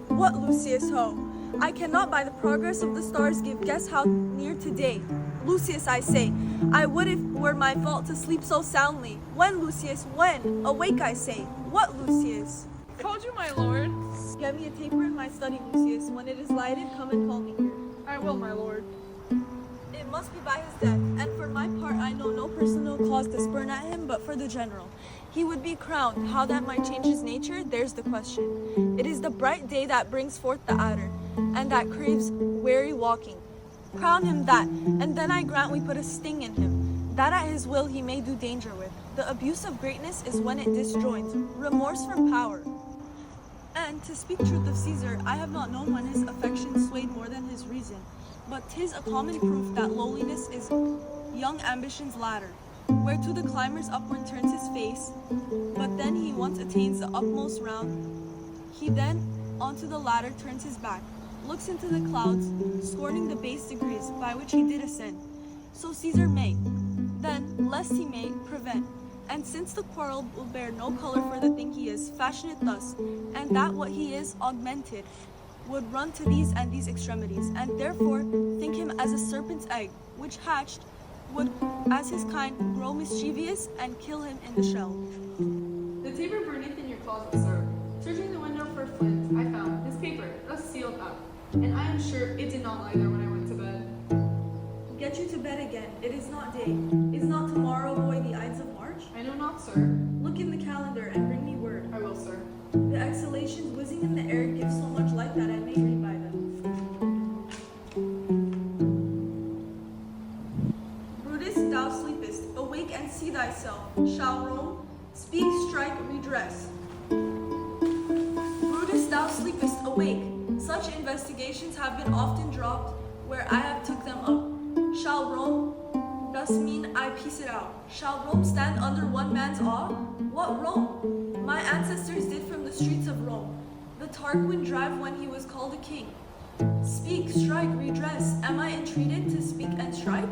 What, Lucius, ho? I cannot by the progress of the stars give guess how near today. Lucius, I say, I would if were my fault to sleep so soundly. When, Lucius, when? Awake, I say. What, Lucius? Called you, my lord. Get me a taper in my study, Lucius. When it is lighted, come and call me here. I will, my lord. It must be by his death, and for my part I know no personal cause to spurn at him, but for the general. He would be crowned. How that might change his nature, there's the question. It is the bright day that brings forth the adder, and that craves weary walking. Crown him that, and then I grant we put a sting in him, that at his will he may do danger with. The abuse of greatness is when it disjoins, remorse from power. And, to speak truth of Caesar, I have not known when his affection swayed more than his reason. But 'tis a common proof that lowliness is young ambition's ladder, whereto the climber's upward turns his face, but then he once attains the upmost round, he then onto the ladder turns his back, looks into the clouds, scorning the base degrees by which he did ascend. So Caesar may, then, lest he may, prevent, and since the quarrel will bear no color for the thing he is, fashion it thus, and that what he is augmented, would run to these and these extremities, and therefore think him as a serpent's egg, which hatched, would, as his kind, grow mischievous, and kill him in the shell. The taper burneth in your closet, sir. Searching the window for flint, I found this paper, thus sealed up, and I am sure it did not lie there when I went to bed. Get you to bed again. It is not day. Is not tomorrow, boy, the Ides of March? I know not, sir. Look in the calendar and bring me word. I will, sir. The exhalations whizzing in the air give so much light that I may read by them. Brutus, thou sleepest. Awake and see thyself. Shall Rome speak, strike, redress? Brutus, thou sleepest. Awake. Such investigations have been often dropped where I have took them up. Shall Rome, thus mean I piece it out. Shall Rome stand under one man's awe? What Rome? My ancestors did from the streets of Rome the Tarquin drive when he was called a king. Speak, strike, redress. Am I entreated to speak and strike?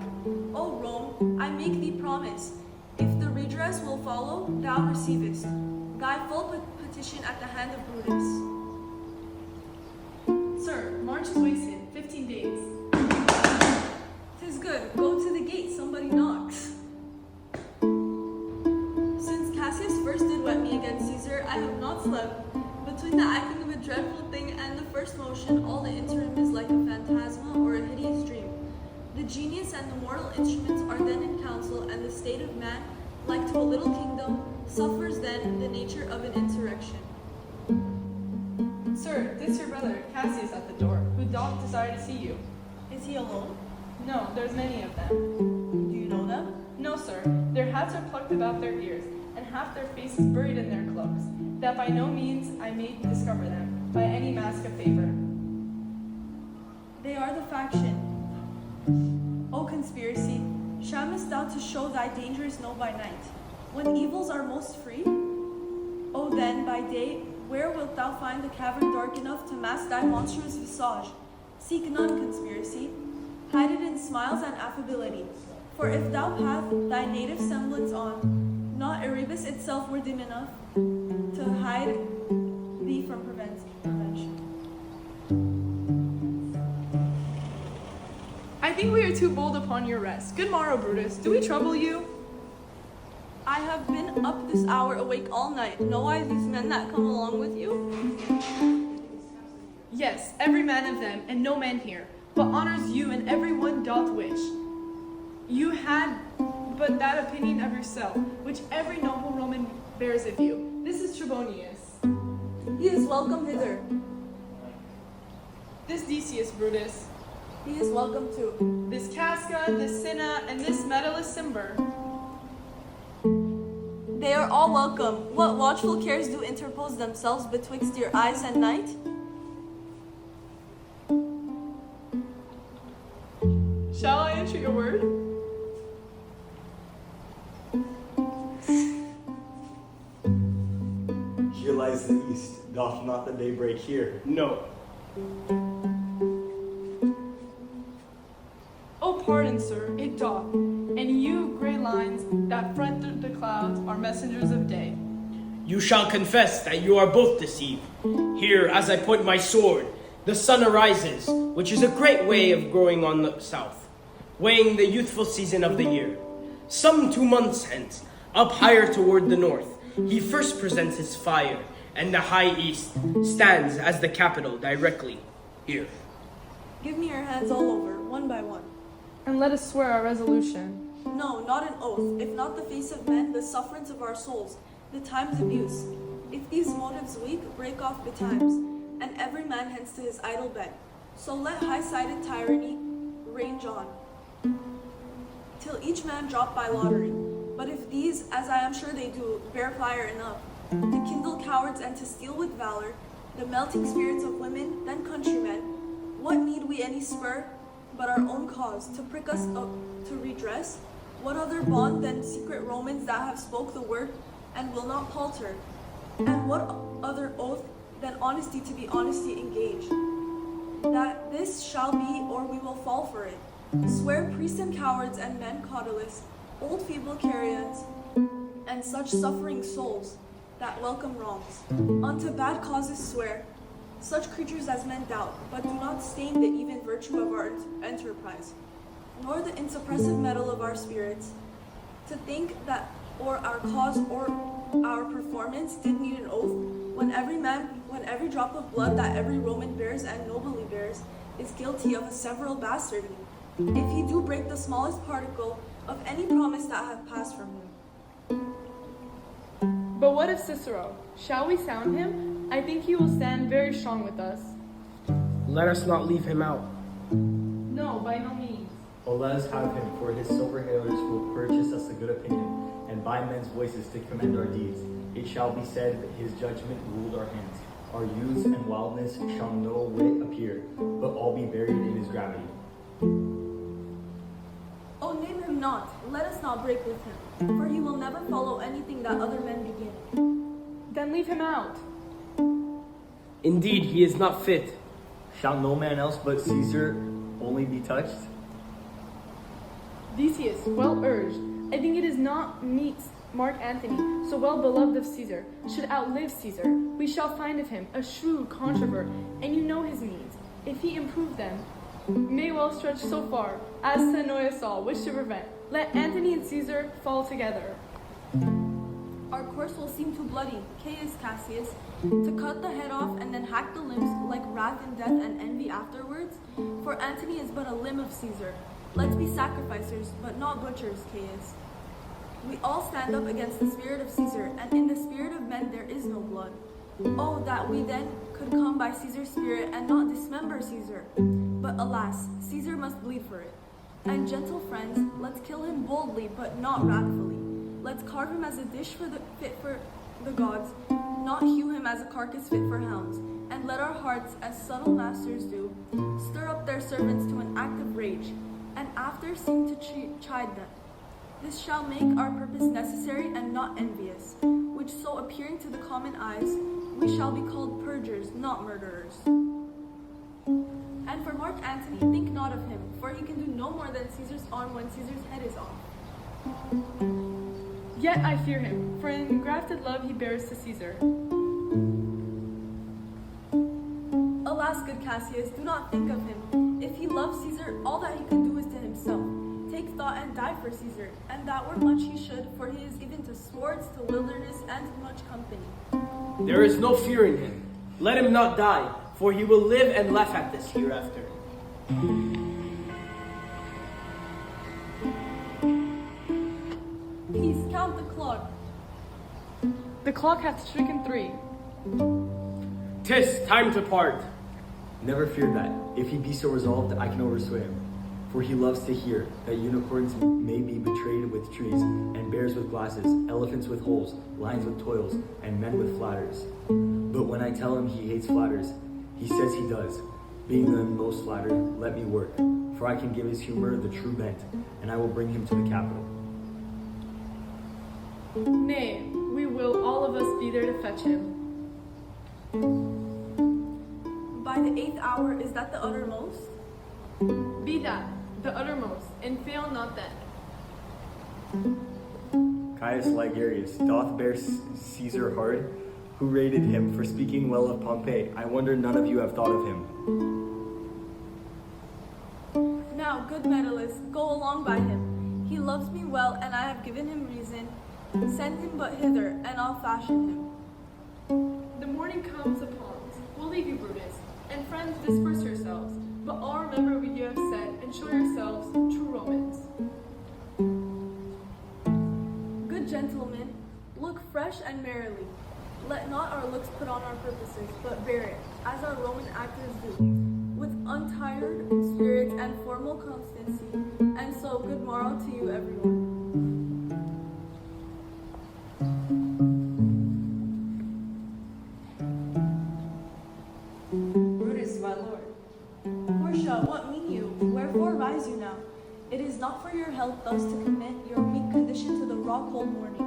O Rome, I make thee promise. If the redress will follow, thou receivest thy full petition at the hand of Brutus. Sir, March is wasted. 15 days. 'Tis good. Go to the gate. Somebody knocks. Since Cassius first did wet me against Caesar, I have not slept. Between the acting of a dreadful thing and the first motion, all the interim is like a phantasma or a hideous dream. The genius and the mortal instruments are then in council, and the state of man, like to a little kingdom, suffers then the nature of an insurrection. Sir, this your brother, Cassius, at the door, who doth desire to see you. Is he alone? No, there's many of them. Do you know them? No, sir, their hats are plucked about their ears, and half their faces buried in their cloaks, that by no means I may discover them, by any mask of favor. They are the faction. O conspiracy, shamest thou to show thy dangers know by night, when evils are most free? O then, by day, where wilt thou find the cavern dark enough to mask thy monstrous visage? Seek none, conspiracy. Hide it in smiles and affability. For if thou path thy native semblance on, not Erebus itself were dim enough to hide thee from prevention. I think we are too bold upon your rest. Good morrow, Brutus. Do we trouble you? I have been up this hour awake all night. Know I these men that come along with you? Yes, every man of them, and no man here, but honors you and every one doth wish. You had but that opinion of yourself, which every noble Roman bears of you. This is Trebonius. He is welcome hither. This Decius, Brutus. He is welcome too. This Casca, this Cinna, and this Metellus Cimber. They are all welcome. What watchful cares do interpose themselves betwixt your eyes and night? Shall I entreat a word? Here lies the east. Doth not the day break here? No. Oh, pardon, sir, it doth. And you, gray lines that front through the clouds, are messengers of day. You shall confess that you are both deceived. Here, as I point my sword, the sun arises, which is a great way of growing on the south, weighing the youthful season of the year. Some 2 months hence, up higher toward the north, he first presents his fire, and the high east stands as the capital directly here. Give me your hands all over, one by one. And let us swear our resolution. No, not an oath. If not the face of men, the sufferance of our souls, the time's abuse. If these motives weak, break off betimes, and every man hence to his idle bed. So let high-sided tyranny range on, till each man drop by lottery. But if these, as I am sure they do, bear fire enough to kindle cowards and to steal with valor the melting spirits of women, then countrymen, what need we any spur but our own cause to prick us up to redress? What other bond than secret Romans that have spoke the word and will not palter? And what other oath than honesty to be honesty engaged? That this shall be or we will fall for it. Swear priests and cowards and men cautelous, old feeble carrions, and such suffering souls that welcome wrongs. Unto bad causes swear, such creatures as men doubt, but do not stain the even virtue of our enterprise, nor the insuppressive metal of our spirits. To think that or our cause or our performance did need an oath, when every drop of blood that every Roman bears and nobly bears is guilty of a several bastardy, if he do break the smallest particle of any promise that hath passed from him. But what of Cicero? Shall we sound him? I think he will stand very strong with us. Let us not leave him out. No, by no means. Oh, let us have him, for his silver hailers will purchase us a good opinion, and by men's voices to commend our deeds. It shall be said that his judgment ruled our hands. Our youths and wildness shall no whit appear, but all be buried in his gravity. Oh, name him not, let us not break with him, for he will never follow anything that other men begin. Then leave him out. Indeed, he is not fit. Shall no man else but Caesar only be touched? Decius, well urged. I think it is not meet Mark Antony, so well beloved of Caesar, should outlive Caesar. We shall find of him a shrewd controvert, and you know his needs. If he improve them, may well stretch so far as to annoy us all, which to prevent. Let Antony and Caesar fall together. Our course will seem too bloody, Caius Cassius, to cut the head off and then hack the limbs like wrath and death and envy afterwards, for Antony is but a limb of Caesar. Let's be sacrificers, but not butchers, Caius. We all stand up against the spirit of Caesar, and in the spirit of men there is no blood. Oh, that we then could come by Caesar's spirit and not dismember Caesar. But alas, Caesar must bleed for it. And gentle friends, let's kill him boldly, but not wrathfully. Let's carve him as a dish fit for the gods, not hew him as a carcass fit for hounds. And let our hearts, as subtle masters do, stir up their servants to an act of rage, and after seem to chide them. This shall make our purpose necessary and not envious, which so appearing to the common eyes, we shall be called purgers, not murderers. And for Mark Antony, think not of him, for he can do no more than Caesar's arm when Caesar's head is off. Yet I fear him, for in engrafted love he bears to Caesar. Alas, good Cassius, do not think of him. If he loves Caesar, all that he can do is to himself. Take thought and die for Caesar, and that were much he should, for he is given to swords, to wilderness, and to much company. There is no fear in him. Let him not die, for he will live and laugh at this hereafter. Peace, count the clock. The clock hath stricken 3. 'Tis time to part. Never fear that. If he be so resolved, I can oversway him. For he loves to hear that unicorns may be betrayed with trees, and bears with glasses, elephants with holes, lions with toils, and men with flatters. But when I tell him he hates flatters, he says he does. Being the most flattered, let me work, for I can give his humor the true bent, and I will bring him to the capital. Nay, we will all of us be there to fetch him. By the 8th hour, is that the uttermost? Be that, the uttermost, and fail not then. Caius Ligarius, doth bear Caesar hard, who rated him for speaking well of Pompey. I wonder none of you have thought of him. Now, good Metellus, go along by him. He loves me well, and I have given him reason. Send him but hither, and I'll fashion him. The morning comes upon us. We'll leave you, Brutus, and friends, disperse yourselves. But all remember what you have said, and show yourselves true Romans. Good gentlemen, look fresh and merrily. Let not our looks put on our purposes, but bear it, as our Roman actors do, with untired spirits and formal constancy. And so, good morrow to you, everyone. Brutus, my lord. Portia, what mean you? Wherefore rise you now? It is not for your health thus to commit your weak condition to the raw cold morning.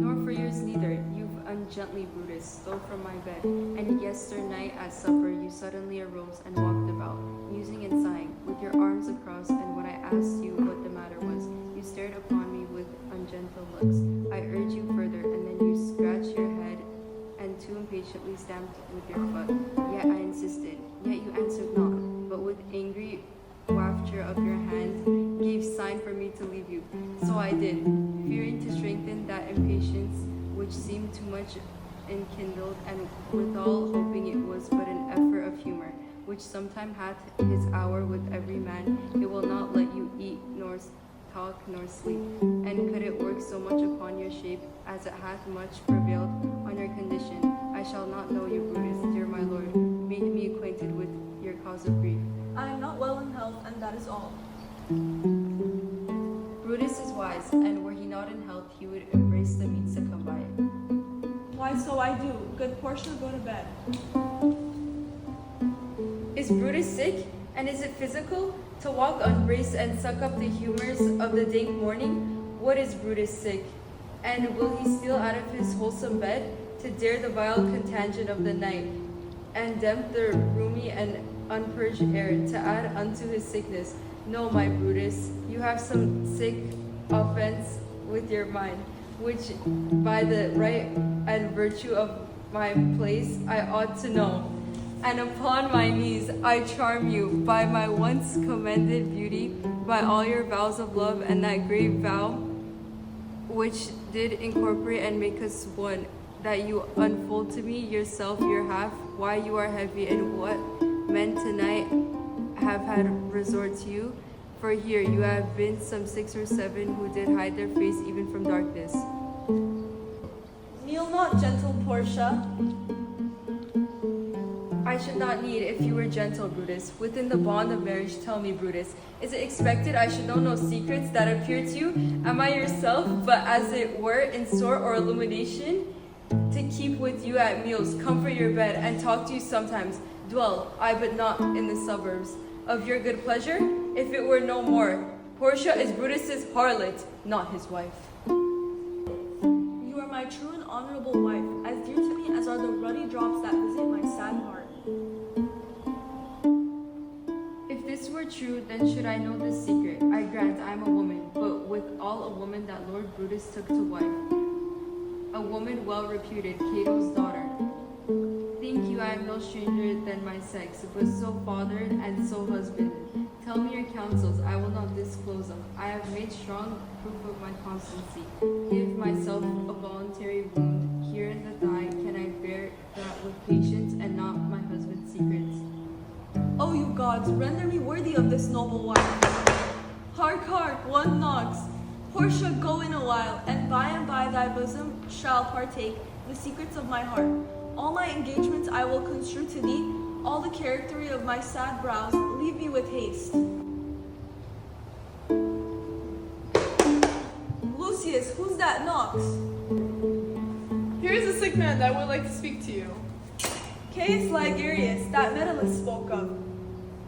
Nor for yours neither. You've ungently, Brutus, stole from my bed, and yesternight at supper you suddenly arose and walked about, musing and sighing, with your arms across, and when I asked you what the matter was, you stared upon me with ungentle looks. I urged you further, and then you scratched your head and too impatiently stamped with your foot. Yet I insisted, yet you answered not, but with angry wafture of your hand gave sign for me to leave you. So I did, fearing to strengthen that impatience which seemed too much enkindled, and withal hoping it was but an effort of humor, which sometime hath his hour with every man. It will not let you eat, nor talk, nor sleep. And could it work so much upon your shape, as it hath much prevailed on your condition, I shall not know you, Brutus, dear my lord. Make me acquainted with your cause of grief. I am not well in health, and that is all. Brutus is wise, and were he not in health, he would embrace the means to come by it. Why, so I do. Good Portia, go to bed. Is Brutus sick? And is it physical? To walk unbraced and suck up the humors of the dank morning? What is Brutus sick? And will he steal out of his wholesome bed to dare the vile contagion of the night, and damp the roomy and unpurged air to add unto his sickness? No, my Brutus, you have some sick offense with your mind, which by the right and virtue of my place I ought to know. And upon my knees I charm you by my once commended beauty, by all your vows of love, and that great vow which did incorporate and make us one, that you unfold to me yourself your half, why you are heavy, and what men tonight have had resort to you. For here you have been some 6 or 7 who did hide their face even from darkness. Kneel not, gentle Portia. I should not need if you were gentle, Brutus. Within the bond of marriage, tell me, Brutus, is it expected I should know no secrets that appear to you? Am I yourself, but as it were in sort or illumination? To keep with you at meals, comfort your bed, and talk to you sometimes, dwell, I but not in the suburbs, of your good pleasure? If it were no more, Portia is Brutus's harlot, not his wife. You are my true and honorable wife, as dear to me as are the ruddy drops that visit my sad heart. If this were true, then should I know this secret. I grant I am a woman, but withal a woman that Lord Brutus took to wife. A woman well reputed, Cato's daughter. Think you I am no stranger than my sex, but so fathered and so husbanded. Tell me your counsels, I will not disclose them. I have made strong proof of my constancy. Give myself a voluntary wound here in the thigh, can I bear that with patience and not my husband's secrets? O you gods, render me worthy of this noble wife. Hark, hark, one knocks. Portia, go in a while, and by thy bosom shall partake the secrets of my heart. All my engagements I will construe to thee, all the charactery of my sad brows, leave me with haste. Lucius, who's that knocks? Here is a sick man that would like to speak to you. Caius Ligarius, that Metellus spoke of.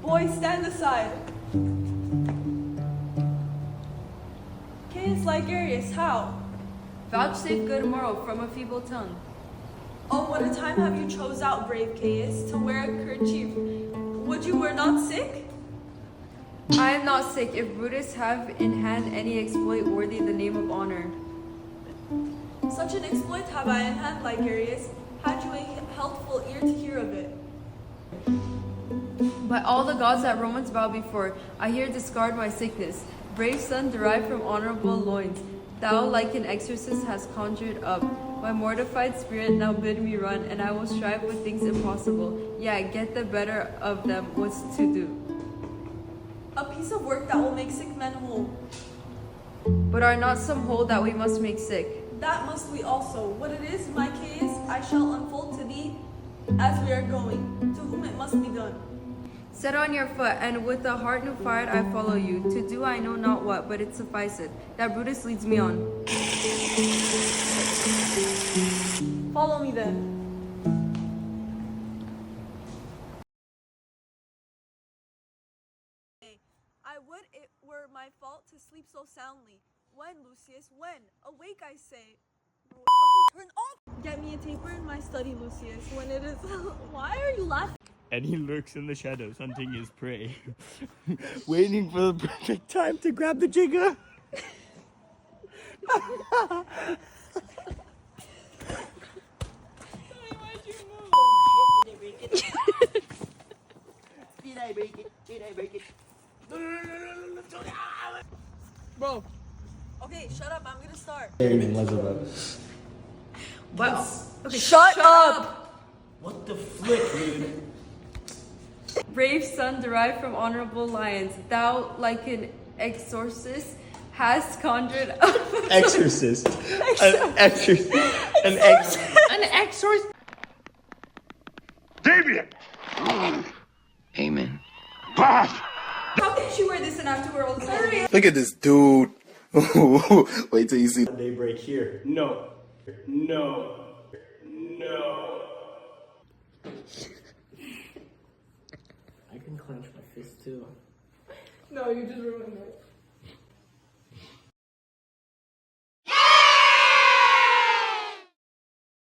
Boy, stand aside. Caius Ligarius, how? Vouchsafe good morrow from a feeble tongue. Oh, what a time have you chose out, brave Caius, to wear a kerchief. Would you were not sick? I am not sick. If Brutus have in hand any exploit worthy the name of honor. Such an exploit have I in hand, Ligarius. Had you a healthful ear to hear of it? By all the gods that Romans bow before, I here discard my sickness. Brave son derived from honorable loins, thou like an exorcist hast conjured up. My mortified spirit now bid me run, and I will strive with things impossible. Yeah, get the better of them, what's to do? A piece of work that will make sick men whole. But are not some whole that we must make sick? That must we also. What it is, my case, I shall unfold to thee as we are going, to whom it must be done. Set on your foot, and with a heart new fired I follow you. To do I know not what, but it sufficeth, that Brutus leads me on. Follow me then. I would it were my fault to sleep so soundly. When, Lucius? When? Awake, I say. Bro, fucking turn off! Get me a taper in my study, Lucius. When it is. Why are you laughing? And he lurks in the shadows, hunting his prey, waiting for the perfect time to grab the jigger. Bro, Okay, shut up. I'm gonna start. Wow. Okay, Shut up! what the flick, dude? Brave son derived from honorable lions, thou like an exorcist hast conjured up. Exorcist. An exorcist. An exorcist? Amen. How can she wear this and have to wear all this? Sorry. Look at this dude. Wait till you see. Daybreak here. No. No. No. I can clench my fist too. No, you just ruined it.